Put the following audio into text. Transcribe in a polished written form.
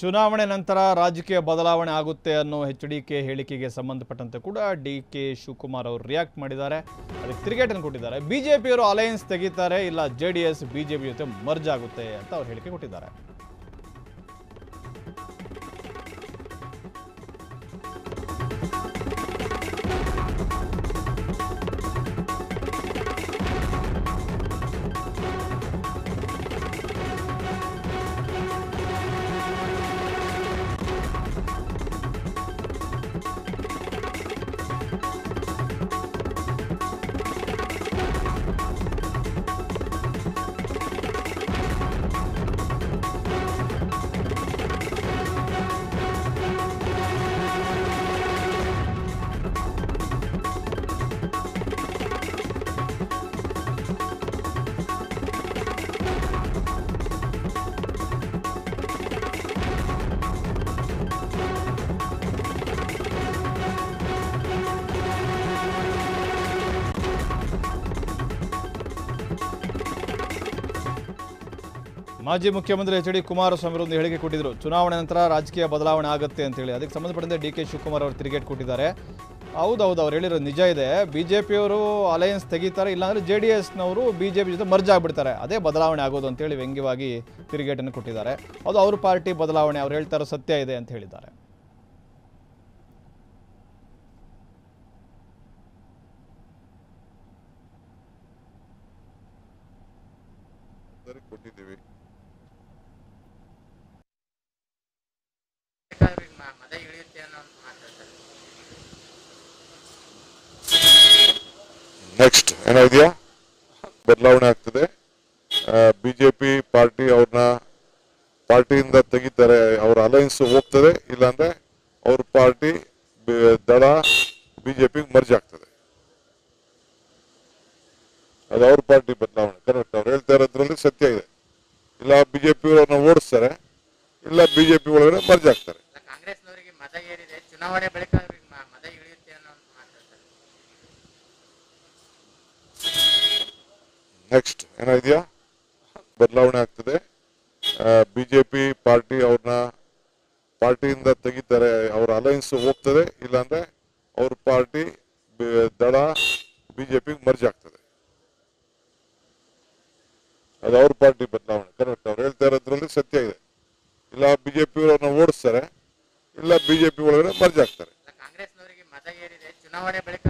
ಚುನಾವಣೆ ನಂತರ ರಾಜಕೀಯ ಬದಲಾವಣೆ ಆಗುತ್ತೆ ಅನ್ನೋ ಎಚ್ಡಿಕೆ ಹೇಳಿಕೆಗೆ ಸಂಬಂಧಪಟ್ಟಂತೆ ಕೂಡ ಡಿಕೆ ಶಿವಕುಮಾರ್ ಅವರು ರಿಯಾಕ್ಟ್ ಮಾಡಿದ್ದಾರೆ. ಅದಕ್ಕೆ ತಿರುಗೇಟನ್ನು ಕೊಟ್ಟಿದ್ದಾರೆ. ಬಿಜೆಪಿಯವರು ಅಲಯನ್ಸ್ ತೆಗಿತಾರೆ, ಇಲ್ಲ ಜೆಡಿಎಸ್ ಬಿಜೆಪಿ ಜೊತೆ ಮರ್ಜ್ ಆಗುತ್ತೆ ಅಂತ ಅವರು ಹೇಳಿಕೆ ಕೊಟ್ಟಿದ್ದಾರೆ. ಮಾಜಿ ಮುಖ್ಯಮಂತ್ರಿ ಎಚ್ ಡಿ ಕುಮಾರಸ್ವಾಮಿ ಒಂದು ಹೇಳಿಕೆ ಕೊಟ್ಟಿದ್ರು. ಚುನಾವಣೆ ನಂತರ ರಾಜಕೀಯ ಬದಲಾವಣೆ ಆಗುತ್ತೆ ಅಂತೇಳಿ. ಅದಕ್ಕೆ ಸಂಬಂಧಪಟ್ಟಂತೆ ಡಿಕೆ ಶಿವಕುಮಾರ್ ಅವರು ತಿರುಗೇಟ್ ಕೊಟ್ಟಿದ್ದಾರೆ. ಹೌದು, ಅವ್ರು ಹೇಳಿರೋದು ನಿಜ ಇದೆ. ಬಿಜೆಪಿಯವರು ಅಲಯನ್ಸ್ ತೆಗಿತಾರೆ, ಇಲ್ಲಾಂದ್ರೆ ಜೆಡಿಎಸ್ನವರು ಬಿಜೆಪಿ ಜೊತೆ ಮರ್ಜ್ ಆಗ್ಬಿಡ್ತಾರೆ, ಅದೇ ಬದಲಾವಣೆ ಆಗೋದು ಅಂತೇಳಿ ವ್ಯಂಗ್ಯವಾಗಿ ತಿರುಗೇಟನ್ನು ಕೊಟ್ಟಿದ್ದಾರೆ. ಅದು ಅವ್ರ ಪಾರ್ಟಿ ಬದಲಾವಣೆ, ಅವ್ರು ಹೇಳ್ತಾರೋ ಸತ್ಯ ಇದೆ ಅಂತ ಹೇಳಿದ್ದಾರೆ. ನೆಕ್ಸ್ಟ್ ಏನಾಗಿದೆಯಾ ಬದಲಾವಣೆ ಆಗ್ತದೆ. ಬಿಜೆಪಿ ಪಾರ್ಟಿ ಅವ್ರನ್ನ ಪಾರ್ಟಿಯಿಂದ ತೆಗಿತಾರೆ, ಅವ್ರ ಅಲಯನ್ಸ್ ಹೋಗ್ತದೆ, ಇಲ್ಲಾಂದ್ರೆ ಅವ್ರ ಪಾರ್ಟಿ ದಳ ಬಿಜೆಪಿ ಮರ್ಜ್ ಆಗ್ತದೆ. ಅದು ಅವ್ರ ಪಾರ್ಟಿ ಬದಲಾವಣೆ. ಕರೆಕ್ಟ್, ಅವ್ರು ಹೇಳ್ತಾ ಇರೋದ್ರಲ್ಲಿ ಸತ್ಯ ಇದೆ. ಇಲ್ಲ ಬಿಜೆಪಿ ಅವ್ರನ್ನ ಓಡಿಸ್ತಾರೆ, ಇಲ್ಲ ಬಿಜೆಪಿ ಒಳಗಡೆ ಮರ್ಜ್ ಆಗ್ತಾರೆ. ಕಾಂಗ್ರೆಸ್ನವರಿಗೆ ಮತ ಏರಿದೆ, ಚುನಾವಣೆ ಬಳಿಕ ಮತ ಇಳಿಯುತ್ತೆ ಅನ್ನೋ ಮಾತಾಡ್ತಾರೆ. ನೆಕ್ಸ್ಟ್ ಏನಾಗಿದೆಯಾ ಬದಲಾವಣೆ ಆಗ್ತದೆ. ಬಿಜೆಪಿ ಪಾರ್ಟಿ ಅವ್ರನ್ನ ಪಾರ್ಟಿಯಿಂದ ತೆಗಿತಾರೆ, ಅವ್ರ ಅಲಯನ್ಸ್ ಹೋಗ್ತದೆ, ಇಲ್ಲಾಂದ್ರೆ ಅವ್ರ ಪಾರ್ಟಿ ದಳ ಬಿಜೆಪಿ ಮರ್ಜ್ ಆಗ್ತದೆ. ಅದು ಅವ್ರ ಪಾರ್ಟಿ ಬದಲಾವಣೆ. ಕರೆಕ್ಟ್, ಅವ್ರು ಹೇಳ್ತಾ ಇರೋದ್ರಲ್ಲಿ ಸತ್ಯ ಇದೆ. ಇಲ್ಲ ಬಿಜೆಪಿ ಅವ್ರನ್ನ ಓಡಿಸ್ತಾರೆ, ಇಲ್ಲ ಬಿಜೆಪಿ ಒಳಗಡೆ ಮರ್ಜ್ ಆಗ್ತಾರೆ. ಕಾಂಗ್ರೆಸ್ನವರಿಗೆ ಮತ ಏರಿದೆ, ಚುನಾವಣೆ ಬಳಿಕ